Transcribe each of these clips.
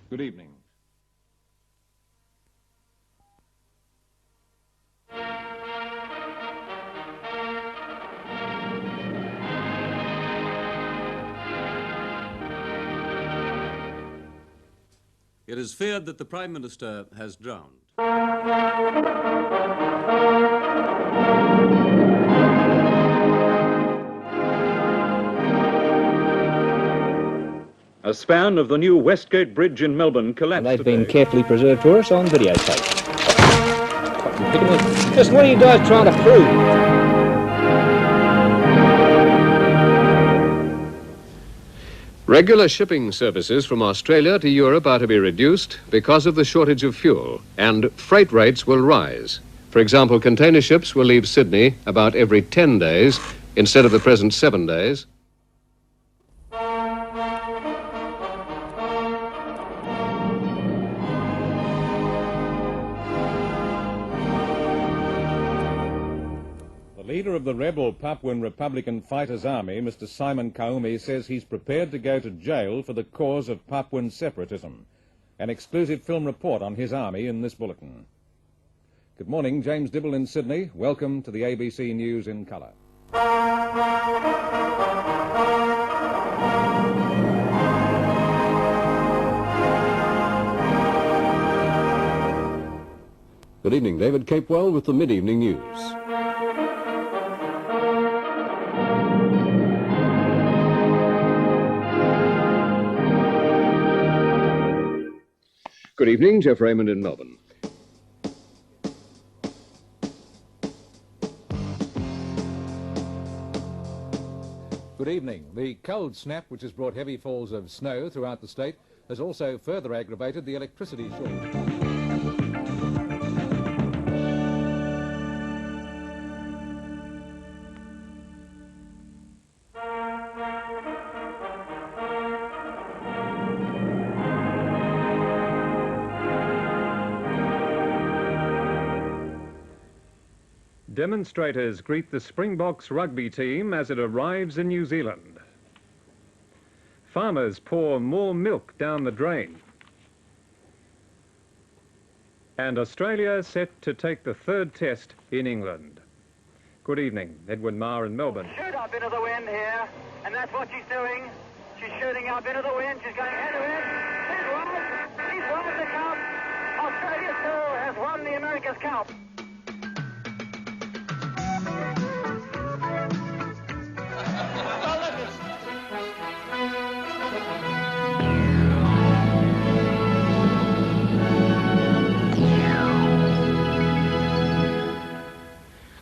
Good evening. It is feared that the Prime Minister has drowned. A span of the new Westgate Bridge in Melbourne collapsed. And they've been carefully preserved for us on videotape. Just what are you guys trying to prove? Regular shipping services from Australia to Europe are to be reduced because of the shortage of fuel, and freight rates will rise. For example, container ships will leave Sydney about every 10 days instead of the present 7 days. The leader of the rebel Papuan Republican Fighters Army, Mr. Simon Kaumi, says he's prepared to go to jail for the cause of Papuan separatism. An exclusive film report on his army in this bulletin. Good morning, James Dibble in Sydney. Welcome to the ABC News in colour. Good evening, David Capewell with the mid-evening news. Good evening, Jeff Raymond in Melbourne. Good evening. The cold snap, which has brought heavy falls of snow throughout the state, has also further aggravated the electricity shortage. Demonstrators greet the Springboks rugby team as it arrives in New Zealand. Farmers pour more milk down the drain. And Australia set to take the third test in England. Good evening, Edwin Marr in Melbourne. Shoot up into the wind here, and that's what she's doing. She's shooting up into the wind. She's going head to head. She's won the cup. Australia too has won the America's Cup.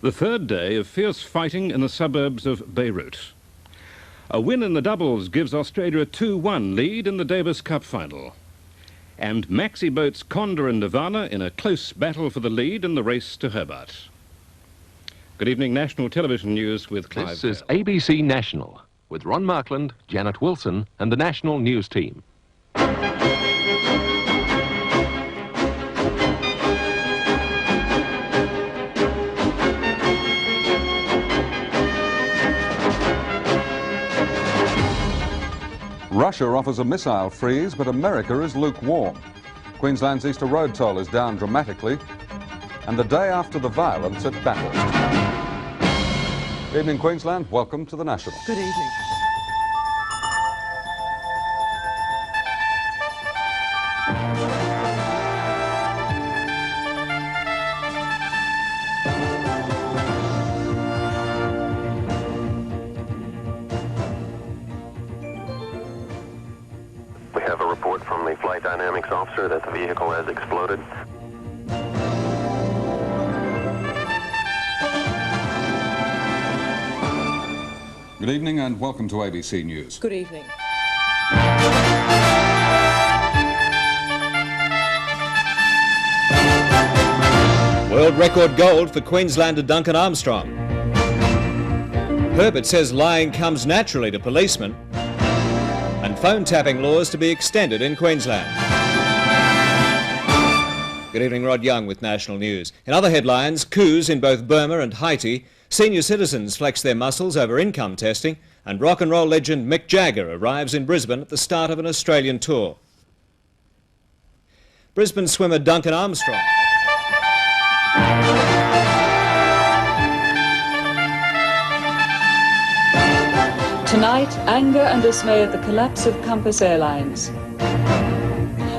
The third day of fierce fighting in the suburbs of Beirut. A win in the doubles gives Australia a 2-1 lead in the Davis Cup final. And maxi boats Condor and Nirvana in a close battle for the lead in the race to Hobart. Good evening, National Television News with Clive. This is ABC National with Ron Markland, Janet Wilson and the National News Team. Russia offers a missile freeze, but America is lukewarm. Queensland's Easter Road toll is down dramatically, and the day after the violence at Bathurst. Evening, Queensland. Welcome to the National. Good evening. We have a report from the flight dynamics officer that the vehicle has exploded. Good evening and welcome to ABC News. Good evening. World record gold for Queenslander Duncan Armstrong. Herbert says lying comes naturally to policemen. and phone tapping laws to be extended in Queensland. Good evening, Rod Young with National News. In other headlines, coups in both Burma and Haiti, senior citizens flex their muscles over income testing, and rock and roll legend Mick Jagger arrives in Brisbane at the start of an Australian tour. Brisbane swimmer Duncan Armstrong. Tonight, anger and dismay at the collapse of Compass Airlines.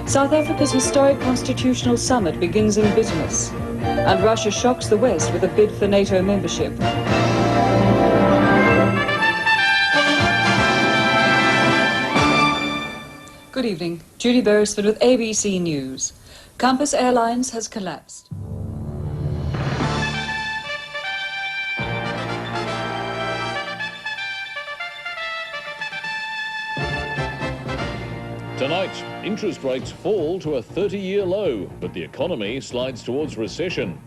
South Africa's historic constitutional summit begins in bitterness, and Russia shocks the West with a bid for NATO membership. Good evening. Judy Beresford with ABC News. Compass Airlines has collapsed. Tonight, interest rates fall to a 30-year low, but the economy slides towards recession.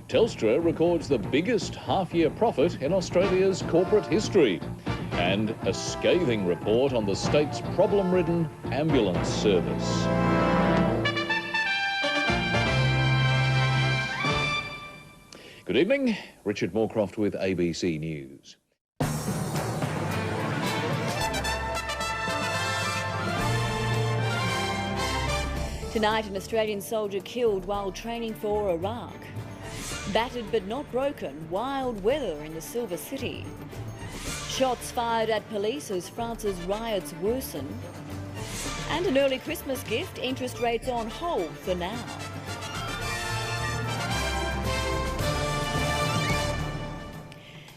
Telstra records the biggest half-year profit in Australia's corporate history. And a scathing report on the state's problem-ridden ambulance service. Good evening, Richard Moorcroft with ABC News. Tonight, an Australian soldier killed while training for Iraq. Battered but not broken, wild weather in the Silver City. Shots fired at police as France's riots worsen. And an early Christmas gift, interest rates on hold for now.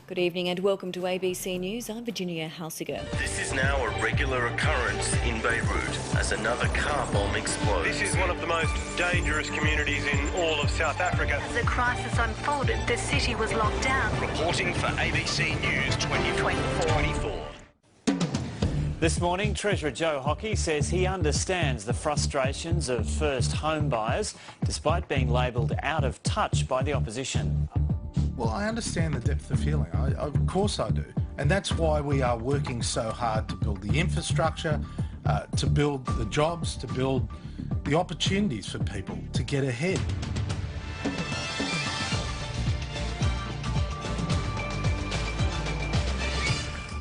Good evening and welcome to ABC News. I'm Virginia Halsiger. This is now a regular occurrence in Beirut as another car bomb explodes. This is one of the most dangerous communities in all of South Africa. As the crisis unfolded, the city was locked down. Reporting for ABC News 2024. This morning, Treasurer Joe Hockey says he understands the frustrations of first home buyers, despite being labelled out of touch by the opposition. Well, I understand the depth of feeling. Of course I do. And that's why we are working so hard to build the infrastructure, to build the jobs, to build the opportunities for people to get ahead.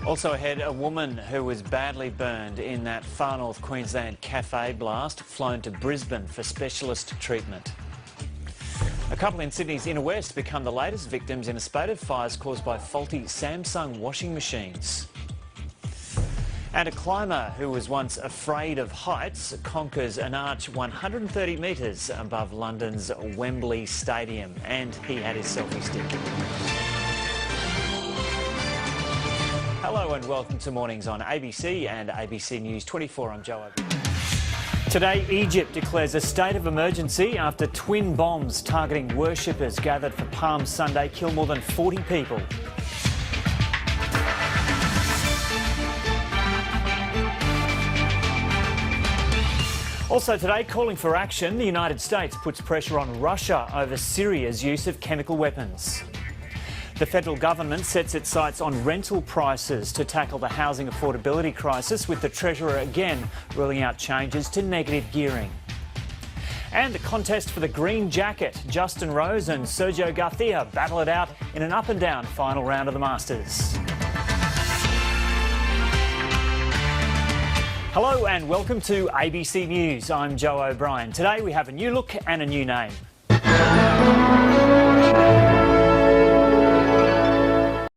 Also ahead, a woman who was badly burned in that far north Queensland cafe blast flown to Brisbane for specialist treatment. A couple in Sydney's inner west become the latest victims in a spate of fires caused by faulty Samsung washing machines. And a climber who was once afraid of heights conquers an arch 130 metres above London's Wembley Stadium, and he had his selfie stick. Hello and welcome to Mornings on ABC and ABC News 24. I'm Joe O'Brien. Today, Egypt declares a state of emergency after twin bombs targeting worshippers gathered for Palm Sunday kill more than 40 people. Also today, calling for action, the United States puts pressure on Russia over Syria's use of chemical weapons. The federal government sets its sights on rental prices to tackle the housing affordability crisis, with the Treasurer again ruling out changes to negative gearing. And the contest for the green jacket. Justin Rose and Sergio Garcia battle it out in an up-and-down final round of the Masters. Hello and welcome to ABC News. I'm Joe O'Brien. Today we have a new look and a new name.